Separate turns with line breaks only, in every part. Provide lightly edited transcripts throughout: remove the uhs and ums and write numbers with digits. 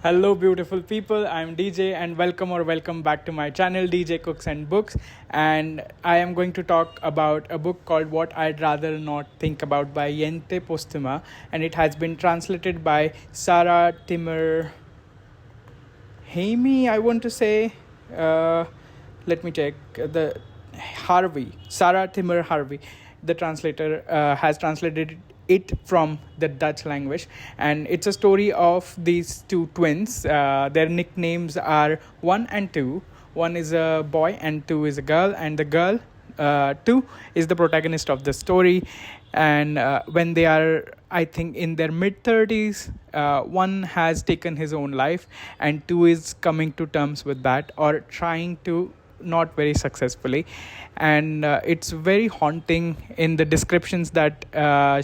Hello, beautiful people. I'm DJ, and welcome back to my channel, DJ Cooks and Books. And I am going to talk about a book called What I'd Rather Not Think About by Jente Posthuma, and it has been translated by Sarah Timmer Hamey, I want to say. Let me check. Sarah Timmer Harvey, the translator, has translated it from the Dutch language, and it's a story of these two twins. Their nicknames are 1 and 2. 1 is a boy and 2 is a girl, and the girl 2 is the protagonist of the story. And when they are, I think, in their mid-30s, 1 has taken his own life and 2 is coming to terms with that, or trying to, not very successfully. And it's very haunting in the descriptions that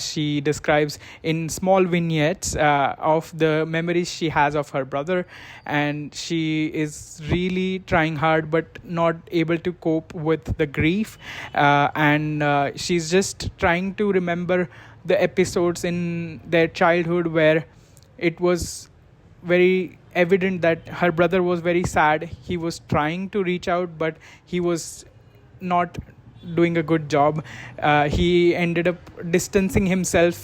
she describes in small vignettes of the memories she has of her brother, and she is really trying hard but not able to cope with the grief, and she's just trying to remember the episodes in their childhood where it was very evident that her brother was very sad. He was trying to reach out, but he was not doing a good job. He ended up distancing himself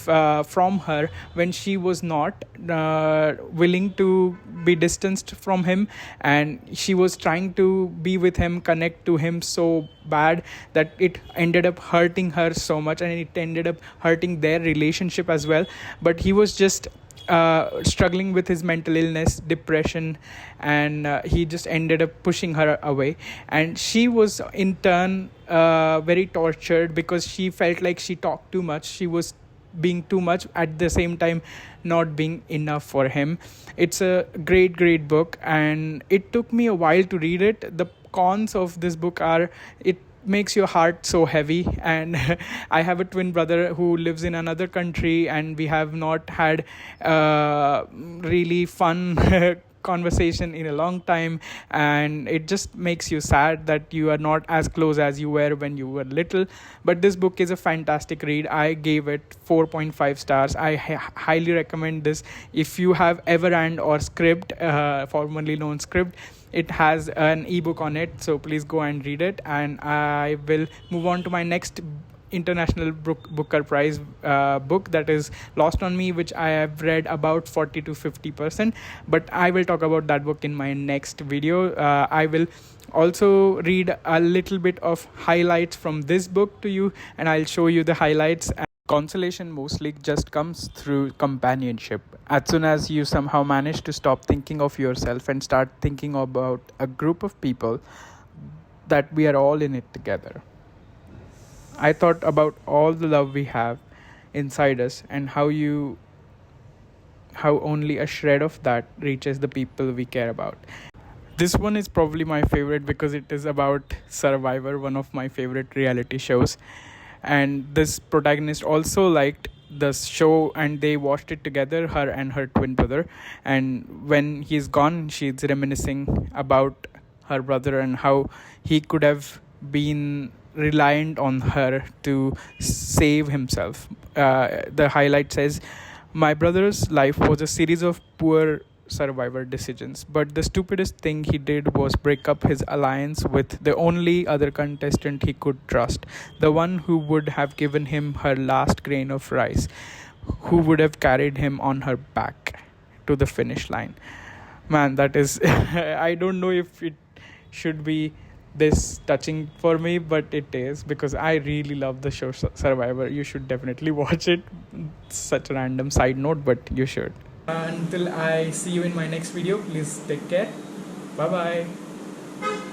from her when she was not willing to be distanced from him, and she was trying to be with him, connect to him so bad that it ended up hurting her so much, and it ended up hurting their relationship as well. But he was just struggling with his mental illness, depression, and he just ended up pushing her away. And she was in turn very tortured because she felt like she talked too much. She was being too much, at the same time not being enough for him. It's a great book, and it took me a while to read it. The cons of this book are it makes your heart so heavy, and I have a twin brother who lives in another country, and we have not had really fun conversation in a long time, and it just makes you sad that you are not as close as you were when you were little. But this book is a fantastic read. I gave it 4.5 stars. I highly recommend this. If you have Everand or Scribd, formerly known Scribd, it has an ebook on it, so please go and read it. And I will move on to my next International Booker Prize book, that is Lost on Me, which I have read about 40 to 50%, but I will talk about that book in my next video. I will also read a little bit of highlights from this book to you, and I'll show you the highlights. Consolation mostly just comes through companionship. As soon as you somehow manage to stop thinking of yourself and start thinking about a group of people, that we are all in it together. I thought about all the love we have inside us, and how only a shred of that reaches the people we care about. This one is probably my favorite because it is about Survivor, one of my favorite reality shows. And this protagonist also liked the show, and they watched it together, her and her twin brother. And when he's gone, she's reminiscing about her brother and how he could have been reliant on her to save himself. The highlight says, "My brother's life was a series of poor survivor decisions, but the stupidest thing he did was break up his alliance with the only other contestant he could trust, the one who would have given him her last grain of rice, who would have carried him on her back to the finish line." Man, that is I don't know if it should be this touching for me, but it is, because I really love the show Survivor. You should definitely watch it. It's such a random side note, but you should. Until I see you in my next video, please take care. Bye bye.